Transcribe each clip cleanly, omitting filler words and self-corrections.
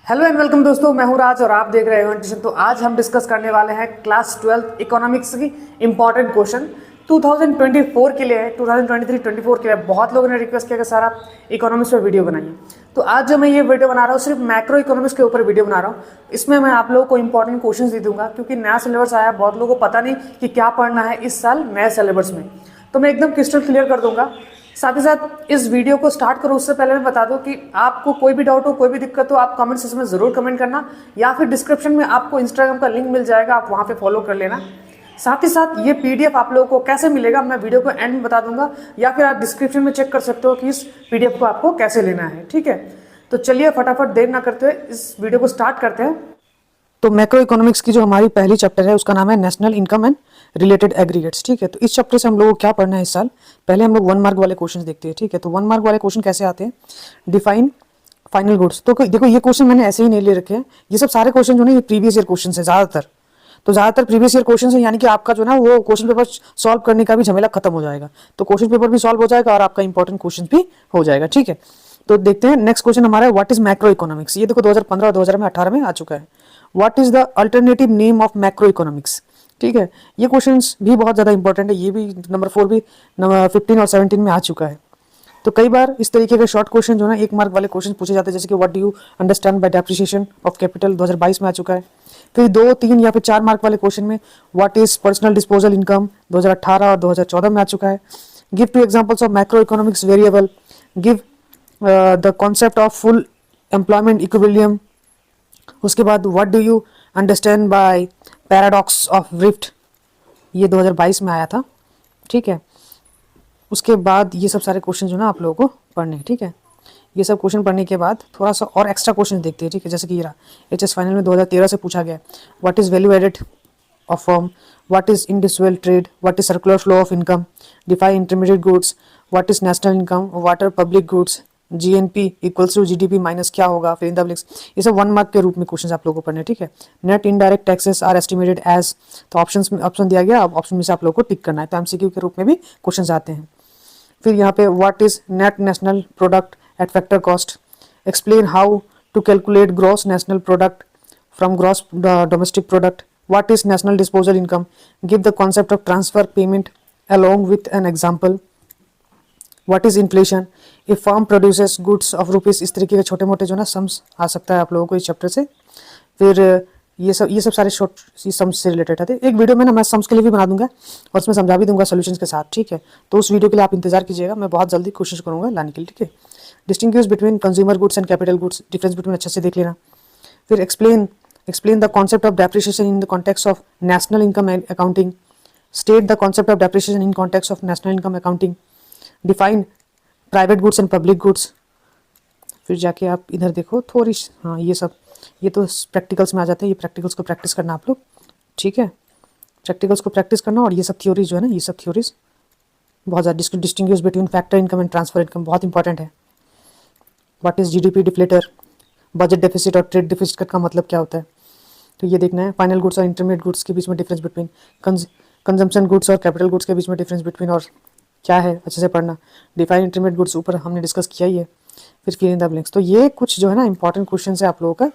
Hello and welcome दोस्तों, मैं हूं राज और आप देख रहे हो ट्यूशन। तो आज हम डिस्कस करने वाले हैं क्लास 12 इकोनॉमिक्स की इंपॉर्टेंट क्वेश्चन 2024 के लिए है। 2023-24 के लिए बहुत लोगों ने रिक्वेस्ट किया कि सर आप इकोनॉमिक्स पर वीडियो बनाइए। तो आज जो मैं ये वीडियो बना रहा हूँ सिर्फ मैक्रो इकोनॉमिक्स के ऊपर वीडियो बना रहा हूँ। इसमें मैं आप लोगों को इंपॉर्टेंट क्वेश्चन दे दूंगा क्योंकि नया सिलेबस आया, बहुत लोगों को पता नहीं कि क्या पढ़ना है इस साल नए सिलेबस में। तो मैं एकदम क्रिस्टल क्लियर कर दूंगा। साथ ही साथ इस वीडियो को स्टार्ट करो उससे पहले मैं बता दूं कि आपको कोई भी डाउट हो, कोई भी दिक्कत हो, आप कमेंट सेक्शन में जरूर कमेंट करना, या फिर डिस्क्रिप्शन में आपको इंस्टाग्राम का लिंक मिल जाएगा, आप वहां पे फॉलो कर लेना। साथ ही साथ ये पीडीएफ आप लोगों को कैसे मिलेगा मैं वीडियो को एंड में बता दूंगा, या फिर आप डिस्क्रिप्शन में चेक कर सकते हो कि इस पीडीएफ को आपको कैसे लेना है। ठीक है, तो चलिए फटाफट देर ना करते हुए इस वीडियो को स्टार्ट करते हैं। तो मैक्रो इकोनॉमिक्स की जो हमारी पहली चैप्टर है उसका नाम है national income and related aggregates. ठीक है, तो इस चैप्टर से हम लोगों को क्या पढ़ना है इस साल। पहले हम लोग 1 मार्क वाले क्वेश्चन देखते हैं। ठीक है, तो 1 मार्क वाले क्वेश्चन कैसे आते हैं। Define final goods. तो देखो ये क्वेश्चन मैंने ऐसे ही नहीं ले रखे हैं, ये सब सारे क्वेश्चन जो है ये प्रीवियस ईयर क्वेश्चन है ज़्यादातर। तो ज़्यादातर प्रीवियस ईयर क्वेश्चन है, यानी कि आपका जो है वो क्वेश्चन पेपर सॉल्व करने का भी झमेला खत्म हो जाएगा। तो क्वेश्चन पेपर भी सॉल्व हो जाएगा और आपका इंपॉर्टेंट क्वेश्चन भी हो जाएगा। ठीक है, तो देखते हैं नेक्स्ट क्वेश्चन हमारा है व्हाट इज मैक्रो इकोनॉमिक्स। ये देखो 2015 और 2018 में आ चुका है। What is the alternative name of macro economics. ठीक है, ये क्वेश्चंस भी बहुत ज़्यादा इंपॉर्टेंट है, ये भी नंबर 4 भी नंबर 15 और 17 में आ चुका है। तो कई बार इस तरीके के शॉर्ट क्वेश्चन जो है 1 मार्क वाले क्वेश्चन पूछे जाते हैं, जैसे कि what do you understand by depreciation of capital 2022 में आ चुका है। फिर 2, 3 या फिर 4 मार्क वाले क्वेश्चन में what is personal disposal income 2018 और 2014 में आ चुका है। Give 2 examples of macro economics variable. Give the concept of full employment equilibrium. उसके बाद what do you understand by paradox of rift, ये 2022 में आया था। ठीक है, उसके बाद ये सब सारे क्वेश्चन जो ना आप लोगों को पढ़ने हैं। ठीक है, ये सब क्वेश्चन पढ़ने के बाद थोड़ा सा और एक्स्ट्रा क्वेश्चन देखते हैं। ठीक है, जैसे कि ये रहा एचएस फाइनल में 2013 से पूछा गया what is value added of firm, what is individual trade, what is circular flow of income, define intermediate goods, what is national income, what are public goods, GNP equals to GDP minus क्या होगा, फिर in the blanks. ये सब 1 mark के रूप में question आप लोगों को पढ़ने। ठीक है, net indirect taxes are estimated as, तो ऑप्शन दिया गया, अब ऑप्शन में से आप लोगों को टिक करना है। तो एमसीक्यू के रूप में भी क्वेश्चन आते हैं। फिर यहाँ पे what is net national product at factor cost, explain how to calculate gross national product from gross domestic product, what is national disposal income, give the concept of transfer payment along with an example, what is inflation, if firm produces goods of rupees। इस तरीके के छोटे मोटे जो ना sums आ सकता है आप लोगों को इस चैप्टर से। फिर ये सब सारे शॉर्ट सम्स से रिलेटेड आते हैं। एक वीडियो में ना मैं सम्स के लिए भी बना दूंगा और उसमें समझा भी दूंगा सॉल्यूशंस के साथ। ठीक है, तो उस वीडियो के लिए आप इंतजार कीजिएगा, मैं बहुत जल्दी कोशिश करूंगा लाने के लिए। ठीक है, distinguish between consumer goods and capital goods, difference between अच्छे से देख लेना। फिर explain the concept of depreciation in the context of national income accounting, state the concept of depreciation in context of national income accounting, define private goods and public goods। फिर जाके आप इधर देखो थोड़ी, हाँ ये तो प्रैक्टिकल्स में आ जाते हैं, ये प्रैक्टिकल्स को प्रैक्टिस करना आप लोग। ठीक है, प्रैक्टिकल्स को प्रैक्टिस करना, और ये सब थ्योरीज जो है ना, ये सब थ्योरीज बहुत ज़्यादा। Distinguish between factor income and transfer income बहुत इंपॉर्टेंट है। What is GDP deflator, budget deficit और ट्रेड डेफिसिट का मतलब क्या होता है, तो ये देखना है। फाइनल गुड्स और इंटरमीडिएट गुड्स के बीच में डिफरेंस बिटवीन कंजम्पशन गुड्स और कैपिटल गुड्स के बीच में डिफरेंस बिटवीन और क्या है, अच्छे से पढ़ना। डिफाइन इंटरमीडिएट गुड्स ऊपर हमने डिस्कस किया ही है। फिर फिल इन द ब्लैंक्स। तो ये कुछ जो है ना इंपॉर्टेंट क्वेश्चन है आप लोगों का,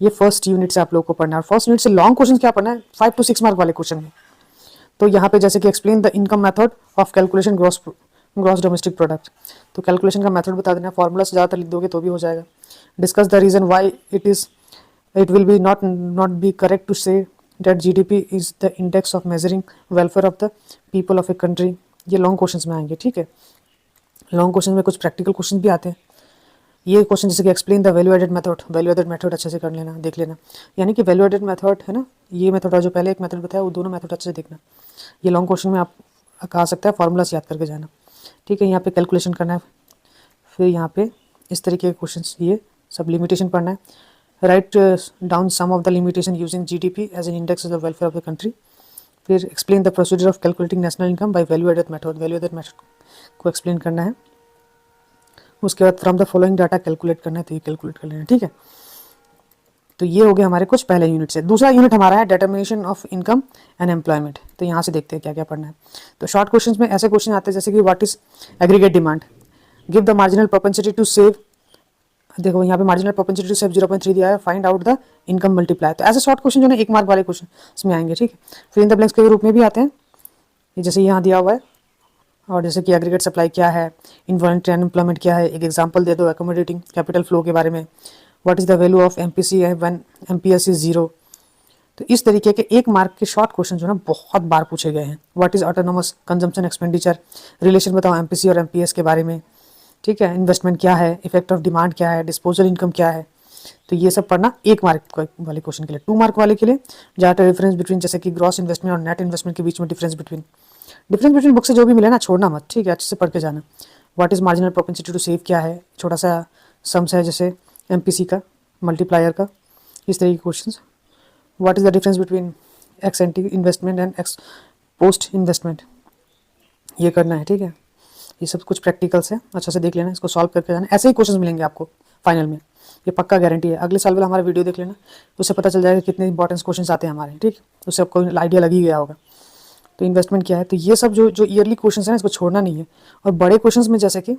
ये फर्स्ट यूनिट से आप लोगों को पढ़ना है। और फर्स्ट यूनिट से लॉन्ग क्वेश्चन क्या पढ़ना है 5 to 6 मार्क वाले क्वेश्चन में। तो यहाँ पे जैसे कि explain the income method of calculation gross domestic product, तो कैलकुलेशन का मेथड बता देना, फॉर्मूला से ज़्यादातर लिख दोगे तो भी हो जाएगा। Discuss the reason why it will be not be correct to say that GDP is the index of measuring welfare of the people of a country। ये लॉन्ग क्वेश्चंस में आएंगे। ठीक है, लॉन्ग क्वेश्चन में कुछ प्रैक्टिकल क्वेश्चन भी आते हैं। ये क्वेश्चन जैसे कि explain the value added method अच्छे से कर लेना, देख लेना। यानी कि वैल्यू एडेड मेथड है ना, ये मेथड और जो पहले एक मेथड बताया वो दोनों मेथड अच्छे से देखना। ये लॉन्ग क्वेश्चन में आप आ सकता है, फॉर्मूलास याद करके जाना। ठीक है, यहाँ पे कैलकुलेशन करना है। फिर यहाँ पे इस तरीके के क्वेश्चन, ये सब लिमिटेशन पढ़ना है। Write down some of the limitation using GDP as an index of the welfare of the country। फिर explain the procedure of calculating national income by value added method, value added method को explain करना है। उसके बाद from the following data calculate करना है, तो ये calculate कर लेना। ठीक है, तो ये हो गया हमारे कुछ पहले यूनिट से। दूसरा यूनिट हमारा है determination of income and employment। तो यहाँ से देखते हैं क्या क्या पढ़ना है। तो शॉर्ट क्वेश्चन में ऐसे क्वेश्चन आते हैं जैसे कि what is aggregate demand, give the marginal propensity to save देखो यहाँ पे मार्जिनल प्रोपेंसिटी टू सेव 0.3 दिया है, find out the income multiply. तो ऐसे शॉर्ट क्वेश्चन जो है 1 मार्क वाले क्वेश्चन इसमें आएंगे, ठीक है। फिर इन द ब्लैंक्स के रूप में भी आते हैं, जैसे यहाँ दिया हुआ है, और जैसे कि एग्रीगेट सप्लाई क्या है, इनवॉलंटरी अनएम्प्लॉयमेंट क्या है, एक एग्जांपल दे दो अकोमोडेटिंग कैपिटल फ्लो के बारे में, what is the value of MPC when MPS is 0। तो इस तरीके के 1 मार्क के शॉर्ट क्वेश्चन जो है ना बहुत बार पूछे गए हैं। What is autonomous consumption expenditure, relation बताओ एमपीसी और एमपीएस के बारे में, ठीक है। इन्वेस्टमेंट क्या है, इफेक्ट ऑफ डिमांड क्या है, डिस्पोजल इनकम क्या है। तो ये सब पढ़ना 1 मार्क वाले क्वेश्चन के लिए। 2 मार्क वाले के लिए ज़्यादा डिफरेंस बिटवीन, जैसे कि ग्रॉस इन्वेस्टमेंट और नेट इन्वेस्टमेंट के बीच में डिफरेंस बिटवीन बुक से जो भी मिले ना छोड़ना मत, ठीक है, अच्छे से पढ़ के जाना। What is marginal propensity to save क्या है, छोटा सा सम्स है जैसे एमपीसी का, मल्टीप्लायर का, इस तरह के question. What is the difference between x anti investment and x post investment, ये करना है, ठीक है। ये सब कुछ प्रैक्टिकल्स है, अच्छा से देख लेना, इसको सॉल्व करके जाना। ऐसे ही क्वेश्चन मिलेंगे आपको फाइनल में, ये पक्का गारंटी है। अगले साल वाला हमारा वीडियो देख लेना, उससे पता चल जाएगा कितने इंपॉर्टेंट क्वेश्चन आते हैं हमारे, ठीक, उससे आपको आइडिया लग ही गया होगा। तो इन्वेस्टमेंट क्या है, तो ये सब जो ईयरली क्वेश्चन है ना, इसको छोड़ना नहीं है। और बड़े क्वेश्चन में, जैसे कि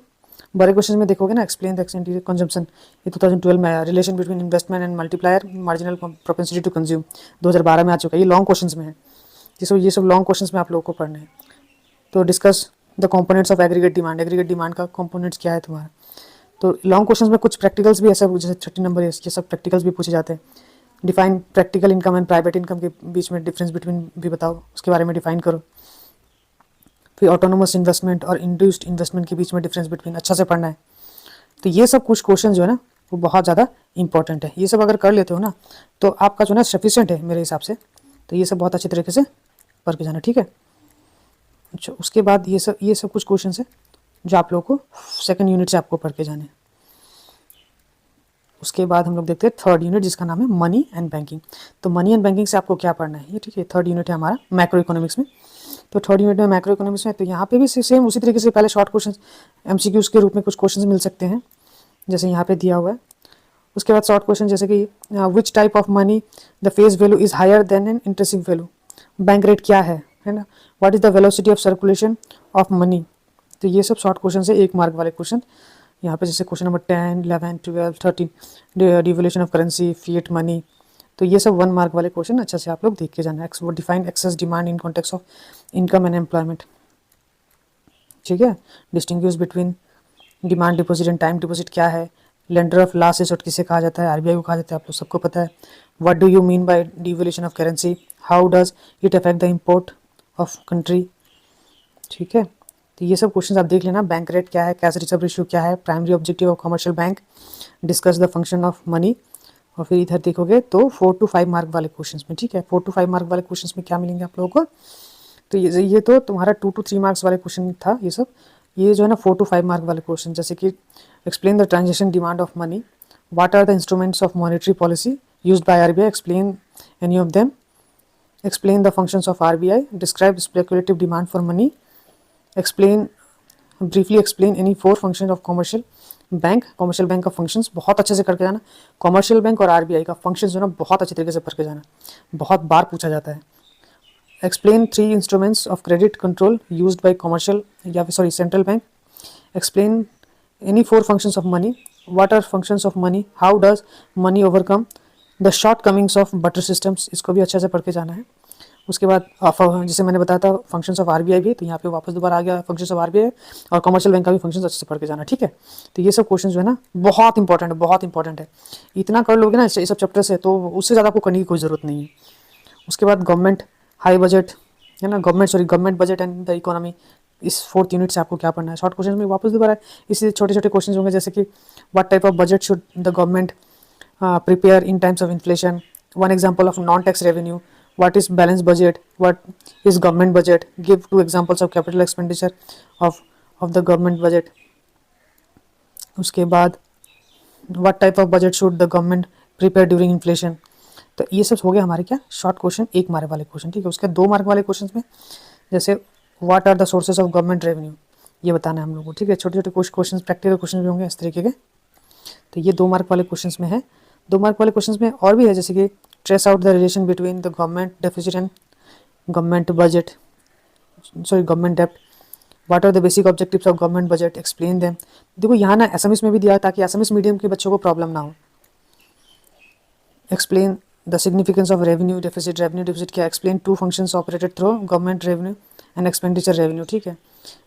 बड़े क्वेश्चन में देखोगे ना, एक्सप्लेन द एक्सटेंट कंजम्पशन, ये 2012 में आया। Relation between investment and multiplier marginal propensity to consume 2012 में आ चुका है। ये लॉन्ग क्वेश्चन में है, ये सब लॉन्ग क्वेश्चन में आप लोगों को पढ़ना है। तो discuss the components of aggregate demand का कंपोनेंट्स क्या है तुम्हारा। तो लॉन्ग क्वेश्चंस में कुछ प्रैक्टिकल्स भी ऐसा, जैसे 30 नंबर ये सब प्रैक्टिकल्स भी पूछे जाते हैं। Define practical income and private income के बीच में डिफरेंस बिटवीन भी बताओ, उसके बारे में डिफाइन करो। फिर ऑटोनोमस इन्वेस्टमेंट और इंड्यूस्ड इन्वेस्टमेंट के बीच में डिफरेंस बिटवीन अच्छा से पढ़ना है। तो ये सब कुछ क्वेश्चन जो है ना वो बहुत ज़्यादा इंपॉर्टेंट है। ये सब अगर कर लेते हो ना तो आपका जो है ना सफिशिएंट है मेरे हिसाब से। तो ये सब बहुत अच्छे तरीके से पढ़ के जाना, ठीक है। अच्छा, उसके बाद ये सब कुछ क्वेश्चन है जो आप लोगों को सेकंड यूनिट से आपको पढ़ के जाने। उसके बाद हम लोग देखते हैं थर्ड यूनिट, जिसका नाम है मनी एंड बैंकिंग। तो मनी एंड बैंकिंग से आपको क्या पढ़ना है, ये ठीक है। थर्ड यूनिट है हमारा मैक्रो इकोनॉमिक्स में। तो थर्ड यूनिट में मैक्रो इकोनॉमिक्स में, तो यहाँ पे भी सेम उसी तरीके से पहले शॉर्ट क्वेश्चन एमसीक्यूज के रूप में कुछ क्वेश्चन मिल सकते हैं, जैसे यहाँ पे दिया हुआ है। उसके बाद शॉर्ट क्वेश्चन जैसे कि which type of money the face value is higher than an interesting value, bank rate क्या है ना। What is the velocity of circulation of money. तो ये सब शॉर्ट क्वेश्चन है, 1 मार्क वाले क्वेश्चन। यहाँ पे जैसे question number 10, 11, 12, 13 devolution of currency, fiat money. तो ये सब 1 मार्क वाले क्वेश्चन अच्छा से आप लोग देख के जाना। वो define excess demand in context of income and employment, ठीक है। Distinguish between demand deposit and time deposit क्या है, लेंडर ऑफ लास्ट रिसोर्ट किसे कहा जाता है, आरबीआई को कहा जाता है, आप लोग सबको पता है। What do you mean bye devolution of currency, how does it affect the import of country, ठीक है। तो ये सब क्वेश्चन आप देख लेना। बैंक रेट क्या है, कैश रिजर्व रेशियो क्या है, primary objective of commercial bank, discuss the function of money. और फिर इधर देखोगे तो 4 to 5 मार्क वाले क्वेश्चंस में, ठीक है। 4 to 5 मार्क वाले क्वेश्चंस में क्या मिलेंगे आप लोगों को, तो ये तो तुम्हारा 2 to 3 मार्क्स वाले क्वेश्चन था ये सब। ये जो है ना 4 to 5 मार्क वाले क्वेश्चन, जैसे कि explain the transaction demand of money, what are the instruments of monetary policy used by RBI, explain any of them, explain the functions of RBI, describe speculative demand for money, briefly explain any 4 functions of commercial bank का functions बहुत अच्छे से करके जाना। Commercial bank और RBI का functions जो ना बहुत अच्छे तरीके से पढ़ के जाना, बहुत बार पूछा जाता है। explain 3 instruments of credit control used by commercial central bank, explain any 4 functions of money, what are functions of money, how does money overcome the shortcomings of barter systems, इसको भी अच्छे से पढ़ के जाना है। उसके बाद जैसे मैंने बताया था फंक्शंस ऑफ आरबीआई भी, तो यहाँ पे वापस दोबारा आ गया फंक्शंस ऑफ आरबीआई, और कमर्शियल बैंक का भी फंक्शंस अच्छे से पढ़ के जाना, ठीक है। तो ये सब क्वेश्चन जो है ना बहुत इंपॉर्टेंट है। इतना कर लोगे ना इस सब चैप्टर से, तो उससे ज़्यादा आपको करने की कोई ज़रूरत नहीं है। उसके बाद गवर्नमेंट हाई बजट है ना, government budget and the economy, इस 4th यूनिट से आपको क्या पढ़ना है। शॉर्ट क्वेश्चन में वापस दोबारा इसी छोटे क्वेश्चन होंगे, जैसे कि what type of budget should the government prepare in times of inflation, one example of non-tax revenue, what is balanced budget, what is government budget, give 2 examples of capital expenditure of the government budget. उसके बाद what type of budget should the government prepare during inflation। तो ये सब हो गया हमारे क्या short question, 1 mark वाले क्वेश्चन, ठीक है। उसके 2 मार्क वाले क्वेश्चन में जैसे what are the sources of government revenue, ये बताना है हम लोग को, ठीक है। छोटे कुछ क्वेश्चन प्रैक्टिकल क्वेश्चन भी होंगे इस तरीके के। तो ये 2 मार्क वाले क्वेश्चन में है। 2 मार्क वाले क्वेश्चन में और भी है, जैसे कि trace out the relation between the government deficit and government डेप्ट, what are the basic objectives of government budget, explain them. देखो यहाँ ना एसएमएस में भी दिया है ताकि एसएमएस मीडियम के बच्चों को प्रॉब्लम ना हो। Explain the significance of revenue deficit, revenue deficit क्या, explain two functions operated through government revenue and expenditure revenue, ठीक है।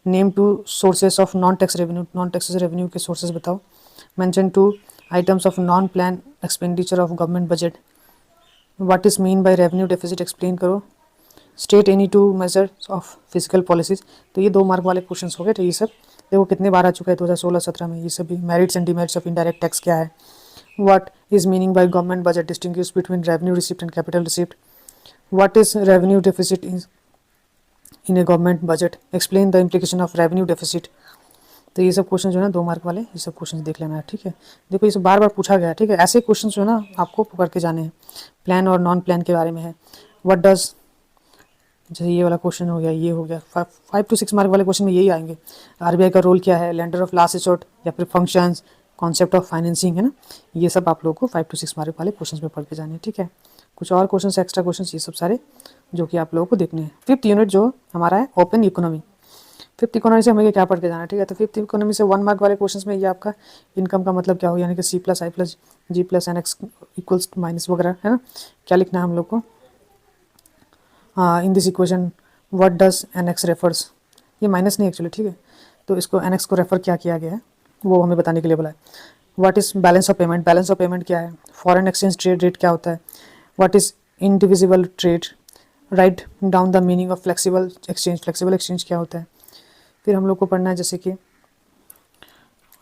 Name two sources of non tax revenue, non taxes revenue के sources बताओ। Mention two items of non plan expenditure of government budget. What is mean by revenue deficit explain करो। State any two measures of physical policies. तो ये 2 mark वाले question हो गए। तो ये सब देखो कितने बार आ चुका है 2016-17 में। ये सब भी merits and demerits of indirect tax क्या है। What is meaning by government budget, distinguish between revenue receipt and capital receipt. What is revenue deficit in A government budget, explain the implication of revenue deficit. तो ये सब question जो है ना 2 mark वाले, ये सब क्वेश्चन देख लेना है, ठीक है। देखो ये सब बार बार पूछा गया है, ठीक है। ऐसे क्वेश्चन जो है ना आपको पकड़ के जाने हैं। प्लान और नॉन प्लान के बारे में है। व्हाट डज, जैसे ये वाला क्वेश्चन हो गया, ये हो गया, 5 to 6 मार्क वाले क्वेश्चन में यही आएंगे। आरबीआई का रोल क्या है, लेंडर ऑफ लास्ट रिसोर्ट या फिर फंक्शंस, कॉन्सेप्ट ऑफ फाइनेंसिंग, है ना। ये सब आप लोगों को 5 to 6 मार्क वाले क्वेश्चन में पढ़ के जाने हैं, ठीक है। कुछ और क्वेश्चन, एक्स्ट्रा क्वेश्चन, ये सब सारे जो कि आप लोगों को देखने हैं। 5th यूनिट जो हमारा है ओपन इकोनॉमी। 5th इकोनॉमी से हमें क्या पढ़ के जाना है, ठीक है। तो 5th इकोनॉमी से 1 मार्क वाले क्वेश्चन में ये आपका इनकम का मतलब क्या हो, यानी कि C+I+G+NX इक्वल्स माइनस वगैरह, है ना। क्या लिखना है हम लोग को, in this equation what does NX refers, ये माइनस नहीं एक्चुअली, ठीक है। तो इसको NX को रेफर क्या किया गया है वो हमें बताने के लिए बोला है। What is balance of payment, balance of payment क्या है। फॉरेन एक्सचेंज ट्रेड रेट क्या होता है। What is indivisible trade, write down the meaning of flexible exchange, flexible exchange क्या होता है। फिर हम लोग को पढ़ना है जैसे कि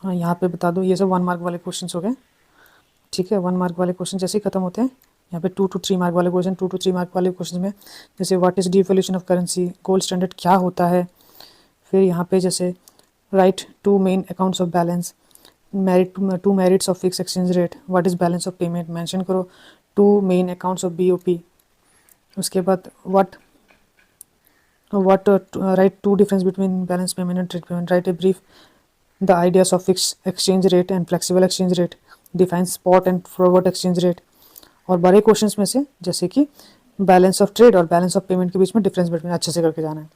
हाँ यहाँ पे बता दो, ये सब 1 मार्क वाले क्वेश्चन हो गए, ठीक है। 1 मार्क वाले क्वेश्चन जैसे ही खत्म होते हैं यहाँ पे 2 to 3 मार्क वाले क्वेश्चन, 2 to 3 मार्क वाले क्वेश्चन में जैसे what is devaluation of currency, gold standard क्या होता है। फिर यहाँ पे जैसे write 2 main accounts of balance, two merits of fix exchange rate, what is balance of payment, mention करो 2 मेन अकाउंट्स ऑफ BOP। उसके बाद what write 2 difference between balance payment and trade payment, write a brief the ideas of fix exchange rate and flexible exchange rate, define spot and forward exchange rate. और बड़े questions में से जैसे कि balance of trade और balance of payment के बीच में difference between अच्छे से करके जाना है।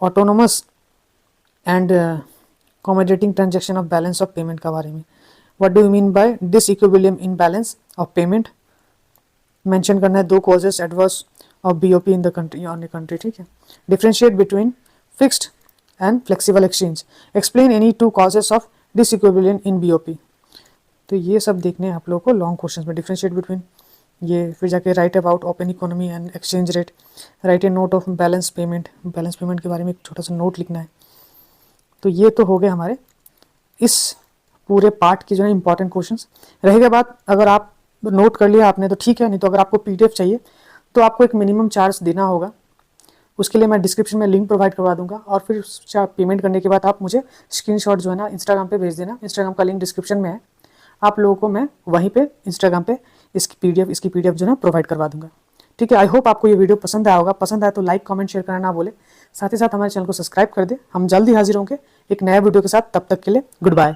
Autonomous and accommodating transaction of balance of payment का बारे में, what do you mean by disequilibrium in balance of payment, mention करना है 2 causes adverse of BOP in the country, on a country, ठीक है। Differentiate between fixed and flexible exchange, explain any 2 causes of disequilibrium in BOP। तो ये सब देखने हैं आप लोगों को लॉन्ग क्वेश्चन में। डिफरेंशिएट बिटवीन ये, फिर जाके right about open economy and exchange rate, right A note of balance payment, balance payment के बारे में एक छोटा सा नोट लिखना है। तो ये तो हो गए हमारे इस पूरे पार्ट की जो है इंपॉर्टेंट क्वेश्चंस। रहेगा बात, अगर आप नोट कर लिया आपने तो ठीक है, नहीं तो अगर आपको PDF चाहिए तो आपको एक मिनिमम चार्ज देना होगा। उसके लिए मैं डिस्क्रिप्शन में लिंक प्रोवाइड करवा दूंगा और फिर पेमेंट करने के बाद आप मुझे स्क्रीनशॉट जो है ना इंस्टाग्राम पे भेज देना। इंस्टाग्राम का लिंक डिस्क्रिप्शन में है, आप लोगों को मैं वहीं पे इंस्टाग्राम पे इसकी PDF जो है प्रोवाइड करवा दूंगा, ठीक है। आई होप आपको ये वीडियो पसंद आया होगा। पसंद आया तो लाइक कमेंट शेयर करना ना बोले, साथ ही साथ हमारे चैनल को सब्सक्राइब कर दे। हम जल्दी हाजिर होंगे एक नया वीडियो के साथ, तब तक के लिए गुड बाय।